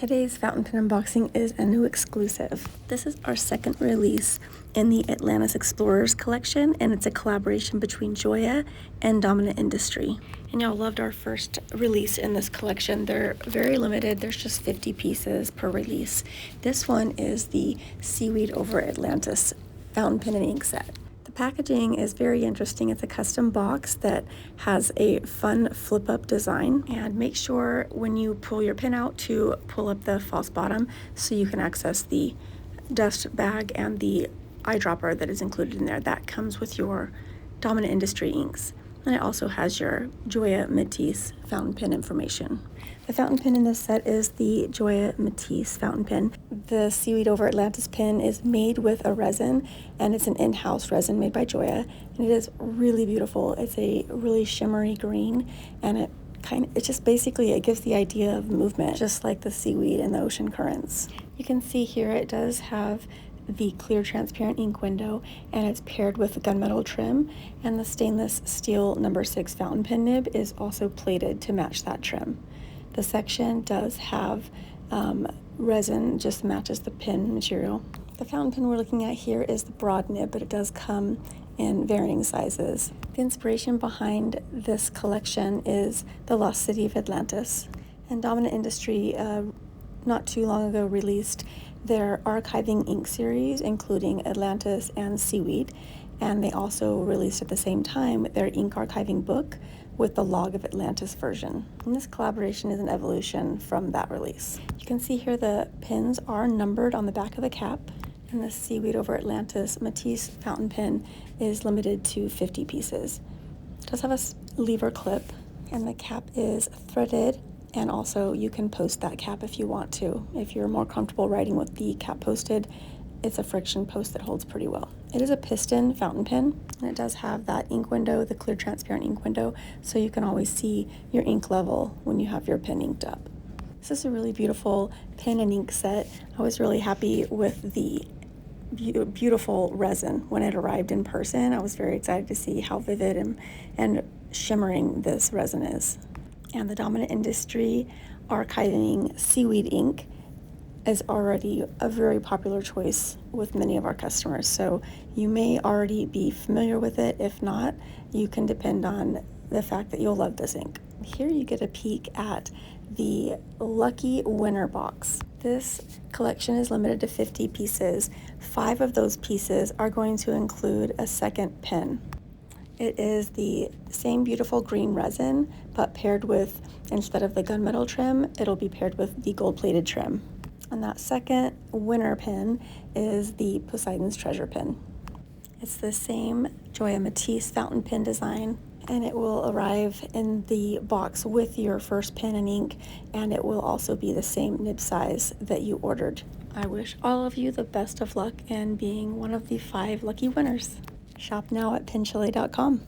Today's fountain pen unboxing is a new exclusive. This is our second release in the Atlantis Explorers collection, and it's a collaboration between Gioia and Dominant Industry. And y'all loved our first release in this collection. They're very limited. There's just 50 pieces per release. This one is the Seaweed Over Atlantis fountain pen and ink set. Packaging is very interesting. It's a custom box that has a fun flip-up design, and make sure when you pull your pen out to pull up the false bottom so you can access the dust bag and the eyedropper that is included in there. That comes with your Dominant Industry inks. And it also has your Gioia Matisse fountain pen information. The fountain pen in this set is the Gioia Matisse fountain pen. The Seaweed Over Atlantis pen is made with a resin, and it's an in-house resin made by Gioia, and it is really beautiful. It's a really shimmery green, and it just basically, it gives the idea of movement, just like the seaweed and the ocean currents. You can see here it does have the clear transparent ink window, and it's paired with gunmetal trim, and the stainless steel number 6 fountain pen nib is also plated to match that trim. The section does have resin, just matches the pen material. The fountain pen we're looking at here is the broad nib, but it does come in varying sizes. The inspiration behind this collection is the lost city of Atlantis, and Dominant Industry not too long ago released their archiving ink series, including Atlantis and Seaweed, and they also released at the same time their ink archiving book with the Log of Atlantis version. And this collaboration is an evolution from that release. You can see here the pens are numbered on the back of the cap, and the Seaweed Over Atlantis Matisse fountain pen is limited to 50 pieces. It does have a lever clip, and the cap is threaded, and also you can post that cap if you want to. If you're more comfortable writing with the cap posted, it's a friction post that holds pretty well. It is a piston fountain pen, and it does have that ink window, the clear transparent ink window, so you can always see your ink level when you have your pen inked up. This is a really beautiful pen and ink set. I was really happy with the beautiful resin when it arrived in person. I was very excited to see how vivid and shimmering this resin is. And the Dominant Industry archiving seaweed ink is already a very popular choice with many of our customers. So you may already be familiar with it. If not, you can depend on the fact that you'll love this ink. Here you get a peek at the lucky winner box. This collection is limited to 50 pieces. 5 of those pieces are going to include a second pen. It is the same beautiful green resin, but paired with, instead of the gunmetal trim, it'll be paired with the gold-plated trim. And that second winner pen is the Poseidon's Treasure pen. It's the same Gioia Matisse fountain pen design, and it will arrive in the box with your first pen and ink, and it will also be the same nib size that you ordered. I wish all of you the best of luck in being one of the 5 lucky winners. Shop now at penchalet.com.